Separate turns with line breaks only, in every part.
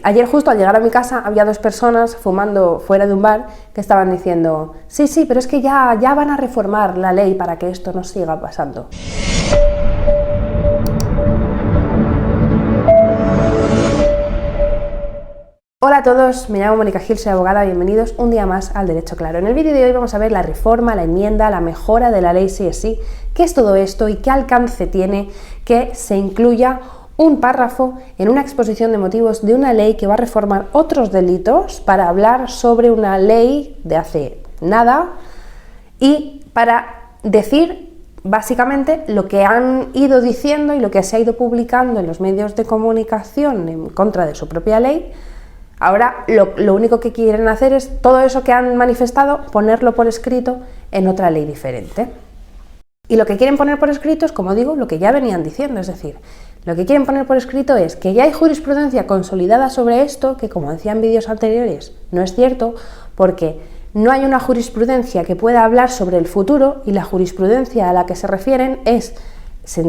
Ayer justo al llegar a mi casa había dos personas fumando fuera de un bar que estaban diciendo sí, pero es que ya van a reformar la ley para que esto no siga pasando. Hola a todos, me llamo Mónica Gil, soy abogada, bienvenidos un día más al Derecho Claro. En el vídeo de hoy vamos a ver la reforma, la enmienda, la mejora de la ley CSI, qué es todo esto y qué alcance tiene que se incluya un párrafo en una exposición de motivos de una ley que va a reformar otros delitos para hablar sobre una ley de hace nada y para decir básicamente lo que han ido diciendo y lo que se ha ido publicando en los medios de comunicación en contra de su propia ley. Ahora lo único que quieren hacer es todo eso que han manifestado, ponerlo por escrito en otra ley diferente. Y lo que quieren poner por escrito es, como digo, lo que ya venían diciendo, es decir, lo que quieren poner por escrito es que ya hay jurisprudencia consolidada sobre esto, que como decía en vídeos anteriores, no es cierto, porque no hay una jurisprudencia que pueda hablar sobre el futuro y la jurisprudencia a la que se refieren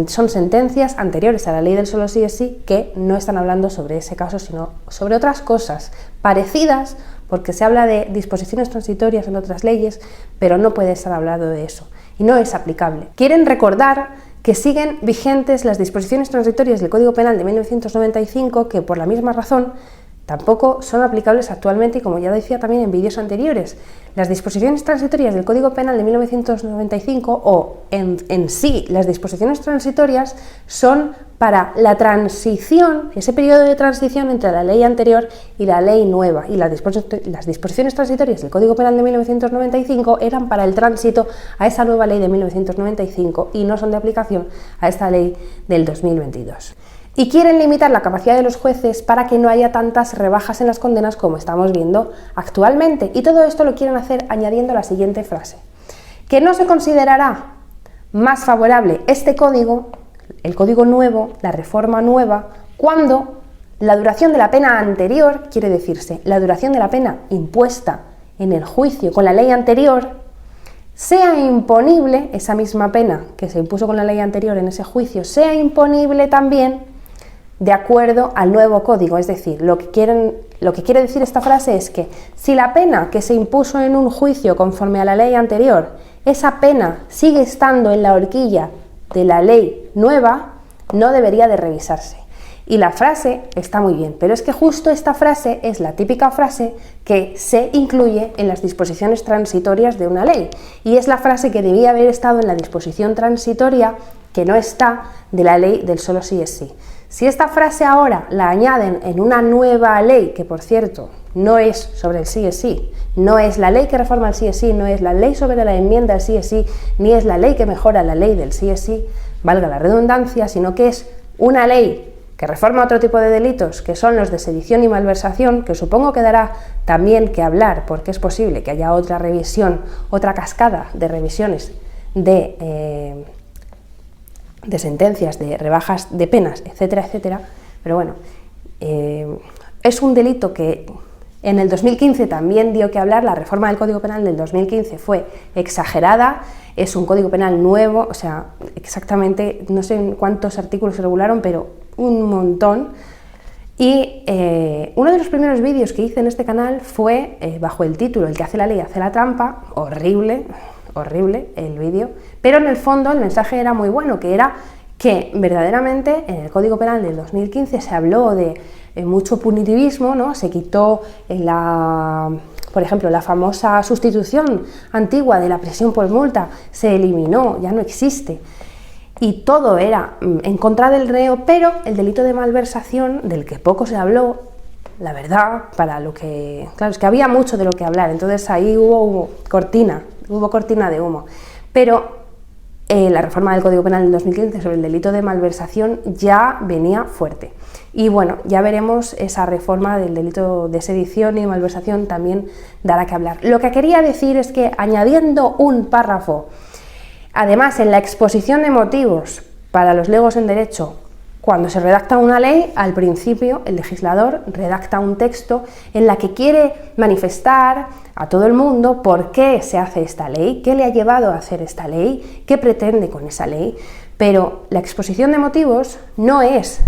son sentencias anteriores a la ley del solo sí es sí que no están hablando sobre ese caso, sino sobre otras cosas parecidas, porque se habla de disposiciones transitorias en otras leyes, pero no puede estar hablando de eso y no es aplicable. Quieren recordar que siguen vigentes las disposiciones transitorias del Código Penal de 1995, que por la misma razón tampoco son aplicables actualmente y como ya decía también en vídeos anteriores. Las disposiciones transitorias del Código Penal de 1995 o en sí las disposiciones transitorias son para la transición, ese periodo de transición entre la ley anterior y la ley nueva, y las disposiciones transitorias del Código Penal de 1995 eran para el tránsito a esa nueva ley de 1995 y no son de aplicación a esta ley del 2022. Y quieren limitar la capacidad de los jueces para que no haya tantas rebajas en las condenas como estamos viendo actualmente. Y todo esto lo quieren hacer añadiendo la siguiente frase: que no se considerará más favorable este código, el código nuevo, la reforma nueva, cuando la duración de la pena anterior, quiere decirse, la duración de la pena impuesta en el juicio con la ley anterior, sea imponible, esa misma pena que se impuso con la ley anterior en ese juicio, sea imponible también de acuerdo al nuevo código. Es decir, lo que quiere decir esta frase es que si la pena que se impuso en un juicio conforme a la ley anterior, esa pena sigue estando en la horquilla de la ley nueva, no debería de revisarse. Y la frase está muy bien, pero es que justo esta frase es la típica frase que se incluye en las disposiciones transitorias de una ley. Y es la frase que debía haber estado en la disposición transitoria que no está de la ley del solo sí es sí. Si esta frase ahora la añaden en una nueva ley, que por cierto no es sobre el sí es sí, no es la ley que reforma el sí es sí, no es la ley sobre la enmienda del sí es sí, ni es la ley que mejora la ley del sí es sí, valga la redundancia, sino que es una ley que reforma otro tipo de delitos, que son los de sedición y malversación, que supongo que dará también que hablar, porque es posible que haya otra revisión, otra cascada de revisiones de sentencias, de rebajas de penas, etcétera, etcétera. Pero bueno, es un delito que en el 2015 también dio que hablar. La reforma del Código Penal del 2015 fue exagerada, es un Código Penal nuevo, o sea, exactamente, no sé en cuántos artículos se regularon, pero un montón. Y uno de los primeros vídeos que hice en este canal fue bajo el título "El que hace la ley hace la trampa", horrible el vídeo, pero en el fondo el mensaje era muy bueno, que era que verdaderamente en el Código Penal del 2015 se habló de mucho punitivismo, ¿no? Se quitó por ejemplo, la famosa sustitución antigua de la prisión por multa, se eliminó, ya no existe. Y todo era en contra del reo, pero el delito de malversación, del que poco se habló, la verdad, claro, es que había mucho de lo que hablar, entonces ahí hubo cortina de humo, pero la reforma del Código Penal del 2015 sobre el delito de malversación ya venía fuerte. Y bueno, ya veremos esa reforma del delito de sedición y malversación también dará que hablar. Lo que quería decir es que añadiendo un párrafo, además en la exposición de motivos para los legos en derecho, cuando se redacta una ley, al principio el legislador redacta un texto en la que quiere manifestar a todo el mundo por qué se hace esta ley, qué le ha llevado a hacer esta ley, qué pretende con esa ley, pero la exposición de motivos no es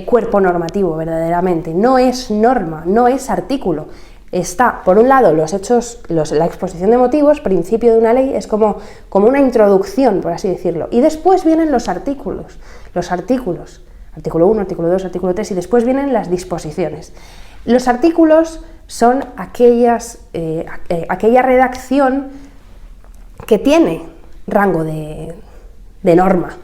cuerpo normativo verdaderamente, no es norma, no es artículo. Está, por un lado, la exposición de motivos, principio de una ley, es como una introducción, por así decirlo, y después vienen los artículos, artículo 1, artículo 2, artículo 3, y después vienen las disposiciones. Los artículos son aquella redacción que tiene rango de norma.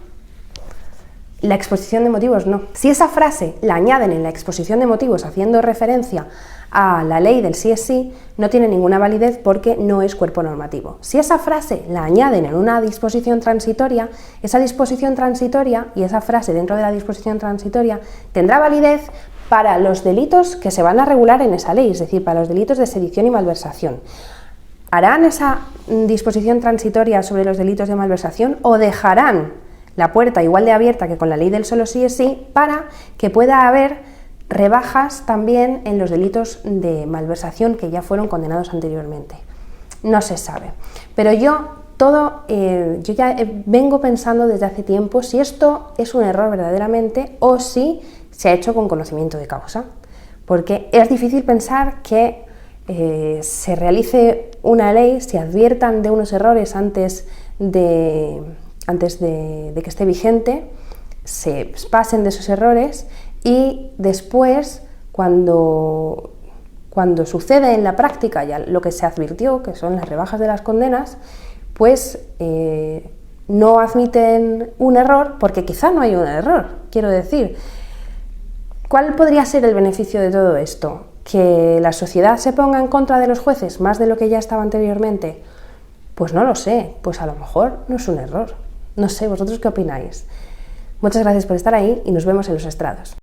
La exposición de motivos no. Si esa frase la añaden en la exposición de motivos haciendo referencia a la ley del sí es sí, no tiene ninguna validez porque no es cuerpo normativo. Si esa frase la añaden en una disposición transitoria, esa disposición transitoria y esa frase dentro de la disposición transitoria tendrá validez para los delitos que se van a regular en esa ley, es decir, para los delitos de sedición y malversación. ¿Harán esa disposición transitoria sobre los delitos de malversación o dejarán la puerta igual de abierta que con la ley del solo sí es sí para que pueda haber rebajas también en los delitos de malversación que ya fueron condenados anteriormente? No se sabe, pero yo ya vengo pensando desde hace tiempo si esto es un error verdaderamente o si se ha hecho con conocimiento de causa, porque es difícil pensar que se realice una ley, se adviertan de unos errores antes de que esté vigente, se pasen de esos errores y después, cuando sucede en la práctica ya lo que se advirtió, que son las rebajas de las condenas, pues no admiten un error porque quizá no hay un error, quiero decir. ¿Cuál podría ser el beneficio de todo esto? ¿Que la sociedad se ponga en contra de los jueces más de lo que ya estaba anteriormente? Pues no lo sé, pues a lo mejor no es un error. No sé, ¿vosotros qué opináis? Muchas gracias por estar ahí y nos vemos en los estrados.